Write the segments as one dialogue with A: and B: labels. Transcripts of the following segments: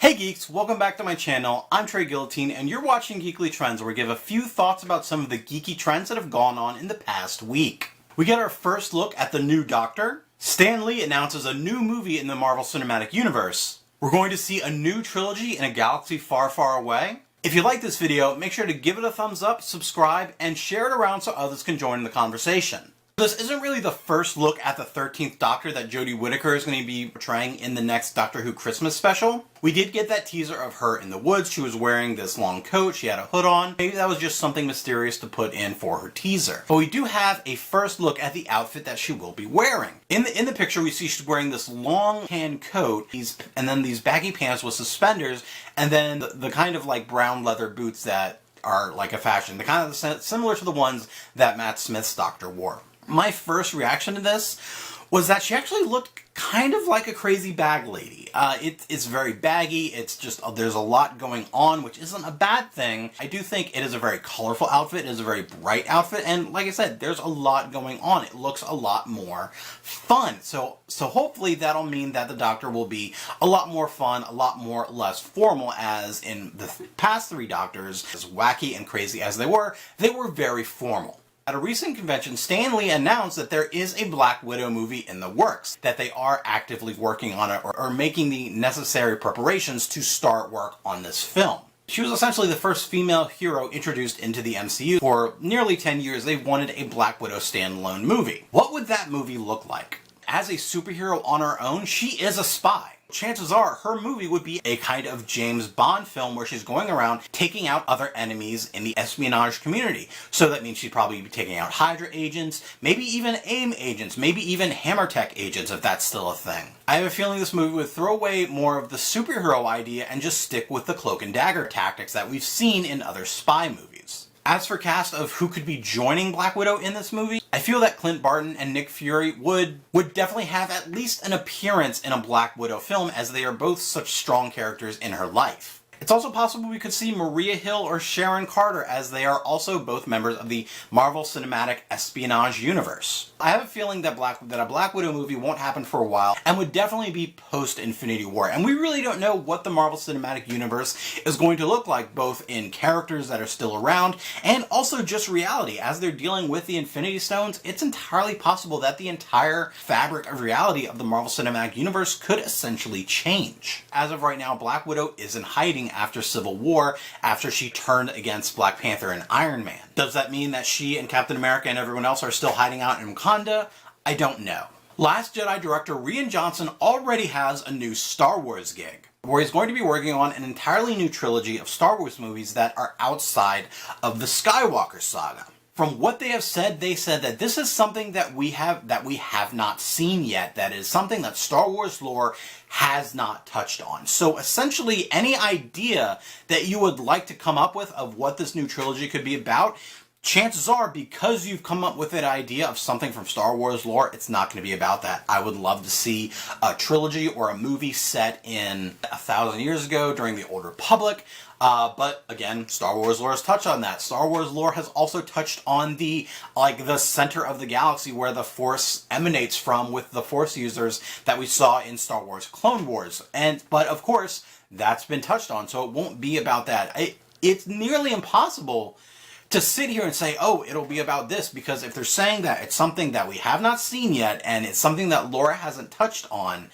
A: Hey geeks, welcome back to my channel. I'm Trey Guillotine and you're watching Geekly Trends, where we give a few thoughts about some of the geeky trends that have gone on in the past week. We get our first look at the new Doctor. Stan Lee announces a new movie in the Marvel Cinematic Universe. We're going to see a new trilogy in a galaxy far, far away. If you like this video, make sure to give it a thumbs up, subscribe, and share it around so others can join in the conversation. This isn't really the first look at the 13th Doctor that Jodie Whittaker is going to be portraying in the next Doctor Who Christmas special. We did get that teaser of her in the woods. She was wearing this long coat, she had a hood on. Maybe that was just something mysterious to put in for her teaser. But we do have a first look at the outfit that she will be wearing. In the picture we see she's wearing this long tan coat, and then these baggy pants with suspenders, and then the kind of like brown leather boots that are like a fashion. They're kind of similar to the ones that Matt Smith's Doctor wore. My first reaction to this was that she actually looked kind of like a crazy bag lady. It's very baggy, it's just, there's a lot going on, which isn't a bad thing. I do think it is a very colorful outfit, it is a very bright outfit, and like I said, there's a lot going on. It looks a lot more fun. So hopefully that'll mean that the Doctor will be a lot more fun, a lot more less formal, as in the past three Doctors, as wacky and crazy as they were very formal. At a recent convention, Stan Lee announced that there is a Black Widow movie in the works, that they are actively working on it or making the necessary preparations to start work on this film. She was essentially the first female hero introduced into the MCU. For nearly 10 years, they wanted a Black Widow standalone movie. What would that movie look like? As a superhero on her own, she is a spy. Chances are her movie would be a kind of James Bond film where she's going around taking out other enemies in the espionage community. So that means she'd probably be taking out Hydra agents, maybe even AIM agents, maybe even Hammertech agents if that's still a thing. I have a feeling this movie would throw away more of the superhero idea and just stick with the cloak and dagger tactics that we've seen in other spy movies. As for cast of who could be joining Black Widow in this movie, I feel that Clint Barton and Nick Fury would definitely have at least an appearance in a Black Widow film, as they are both such strong characters in her life. It's also possible we could see Maria Hill or Sharon Carter, as they are also both members of the Marvel Cinematic Espionage Universe. I have a feeling that a Black Widow movie won't happen for a while, and would definitely be post-Infinity War. And we really don't know what the Marvel Cinematic Universe is going to look like, both in characters that are still around, and also just reality. As they're dealing with the Infinity Stones, it's entirely possible that the entire fabric of reality of the Marvel Cinematic Universe could essentially change. As of right now, Black Widow is in hiding after Civil War, after she turned against Black Panther and Iron Man. Does that mean that she and Captain America and everyone else are still hiding out in Wakanda? I don't know. Last Jedi director Rian Johnson already has a new Star Wars gig, where he's going to be working on an entirely new trilogy of Star Wars movies that are outside of the Skywalker saga. From what they have said, they said that this is something that we have not seen yet. That is something that Star Wars lore has not touched on. So essentially, any idea that you would like to come up with of what this new trilogy could be about, chances are, because you've come up with an idea of something from Star Wars lore, it's not going to be about that. I would love to see a trilogy or a movie set in 1,000 years ago during the Old Republic. But again, Star Wars lore has touched on that. Star Wars lore has also touched on the center of the galaxy where the Force emanates from, with the Force users that we saw in Star Wars Clone Wars. But of course, that's been touched on, so it won't be about that. It's nearly impossible to sit here and say, oh, it'll be about this, because if they're saying that it's something that we have not seen yet, and it's something that Laura hasn't touched on,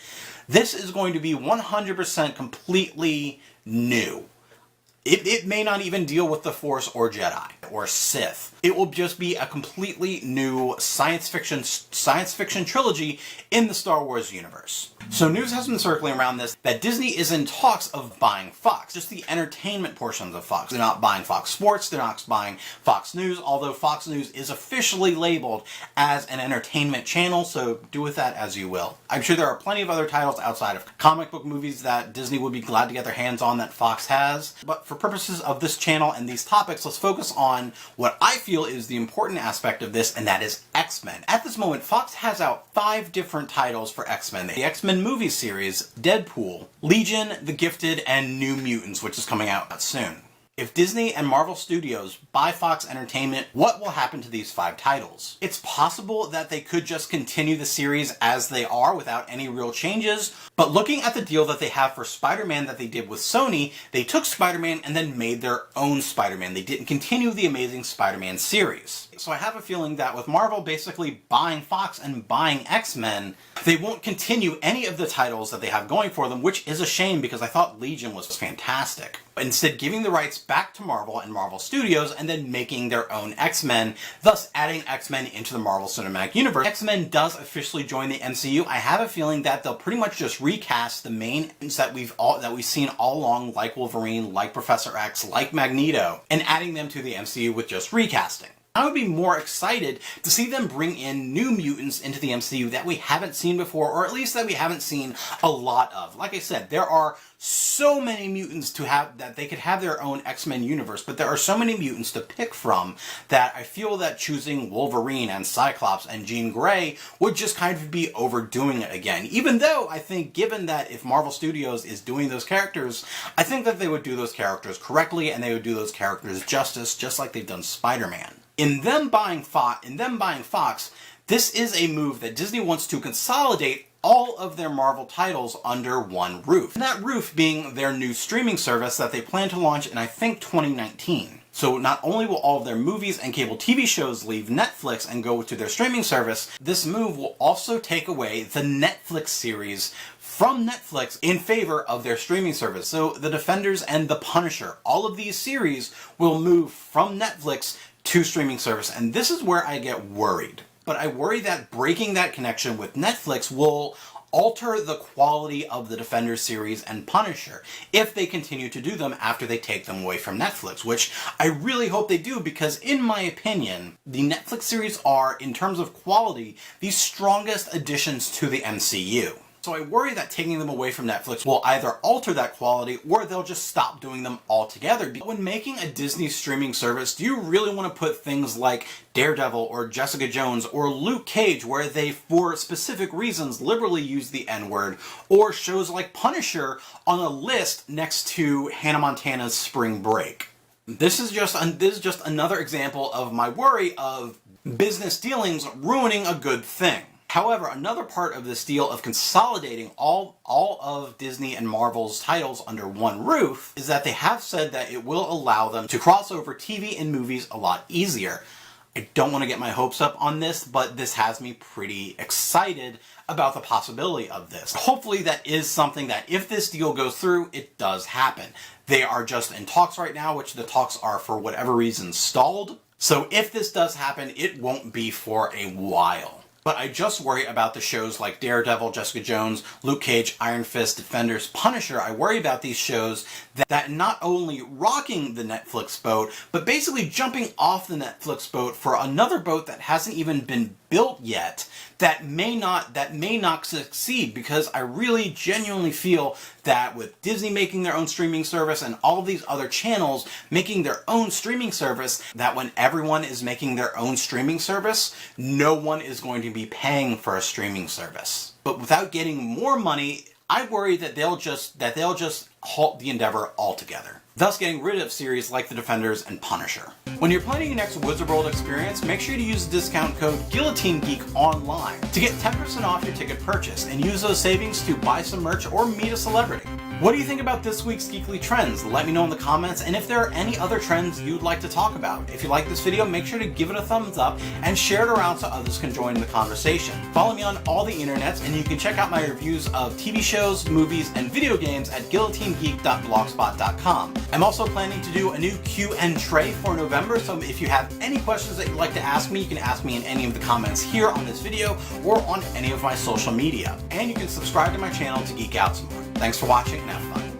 A: this is going to be 100% completely new. It may not even deal with the Force or Jedi or Sith. It will just be a completely new science fiction trilogy in the Star Wars universe. So news has been circling around this that Disney is in talks of buying Fox, just the entertainment portions of Fox. They're not buying Fox Sports, they're not buying Fox News, although Fox News is officially labeled as an entertainment channel, so do with that as you will. I'm sure there are plenty of other titles outside of comic book movies that Disney would be glad to get their hands on that Fox has, but for purposes of this channel and these topics, let's focus on what I feel is the important aspect of this, and that is X-Men. At this moment, Fox has out 5 different titles for X-Men. The X-Men movie series, Deadpool, Legion, The Gifted, and New Mutants, which is coming out soon. If Disney and Marvel Studios buy Fox Entertainment, what will happen to these 5 titles? It's possible that they could just continue the series as they are without any real changes, but looking at the deal that they have for Spider-Man that they did with Sony, they took Spider-Man and then made their own Spider-Man. They didn't continue the Amazing Spider-Man series. So I have a feeling that with Marvel basically buying Fox and buying X-Men, they won't continue any of the titles that they have going for them, which is a shame because I thought Legion was fantastic. Instead, giving the rights back to Marvel and Marvel Studios and then making their own X-Men, thus adding X-Men into the Marvel Cinematic Universe. X-Men does officially join the MCU. I have a feeling that they'll pretty much just recast the main that we've seen all along, like Wolverine, like Professor X, like Magneto, and adding them to the MCU with just recasting. I would be more excited to see them bring in new mutants into the MCU that we haven't seen before, or at least that we haven't seen a lot of. Like I said, there are so many mutants to have that they could have their own X-Men universe, but there are so many mutants to pick from that I feel that choosing Wolverine and Cyclops and Jean Grey would just kind of be overdoing it again. Even though I think, given that if Marvel Studios is doing those characters, I think that they would do those characters correctly and they would do those characters justice, just like they've done Spider-Man. In them buying Fox, this is a move that Disney wants to consolidate all of their Marvel titles under one roof. And that roof being their new streaming service that they plan to launch in, I think, 2019. So not only will all of their movies and cable TV shows leave Netflix and go to their streaming service, this move will also take away the Netflix series from Netflix in favor of their streaming service. So The Defenders and The Punisher, all of these series will move from Netflix to streaming service, and this is where I get worried. But I worry that breaking that connection with Netflix will alter the quality of the Defenders series and Punisher if they continue to do them after they take them away from Netflix, which I really hope they do because, in my opinion, the Netflix series are, in terms of quality, the strongest additions to the MCU. So I worry that taking them away from Netflix will either alter that quality or they'll just stop doing them altogether. But when making a Disney streaming service, do you really want to put things like Daredevil or Jessica Jones or Luke Cage, where they, for specific reasons, liberally use the N-word, or shows like Punisher on a list next to Hannah Montana's Spring Break? This is just another example of my worry of business dealings ruining a good thing. However, another part of this deal of consolidating all of Disney and Marvel's titles under one roof is that they have said that it will allow them to cross over TV and movies a lot easier. I don't want to get my hopes up on this, but this has me pretty excited about the possibility of this. Hopefully that is something that, if this deal goes through, it does happen. They are just in talks right now, which the talks are, for whatever reason, stalled. So if this does happen, it won't be for a while. But I just worry about the shows like Daredevil, Jessica Jones, Luke Cage, Iron Fist, Defenders, Punisher. I worry about these shows that not only rocking the Netflix boat, but basically jumping off the Netflix boat for another boat that hasn't even been built yet, that may not succeed, because I really genuinely feel that with Disney making their own streaming service and all of these other channels making their own streaming service, that when everyone is making their own streaming service, no one is going to be paying for a streaming service. But without getting more money, I worry that they'll just halt the endeavor altogether, thus getting rid of series like The Defenders and Punisher. When you're planning your next Wizard World experience, make sure to use the discount code GuillotineGeek online to get 10% off your ticket purchase and use those savings to buy some merch or meet a celebrity. What do you think about this week's Geekly Trends? Let me know in the comments, and if there are any other trends you'd like to talk about. If you like this video, make sure to give it a thumbs up and share it around so others can join the conversation. Follow me on all the internets, and you can check out my reviews of TV shows, movies, and video games at guillotinegeek.blogspot.com. I'm also planning to do a new Q&A for November, so if you have any questions that you'd like to ask me, you can ask me in any of the comments here on this video or on any of my social media. And you can subscribe to my channel to geek out some more. Thanks for watching and have fun.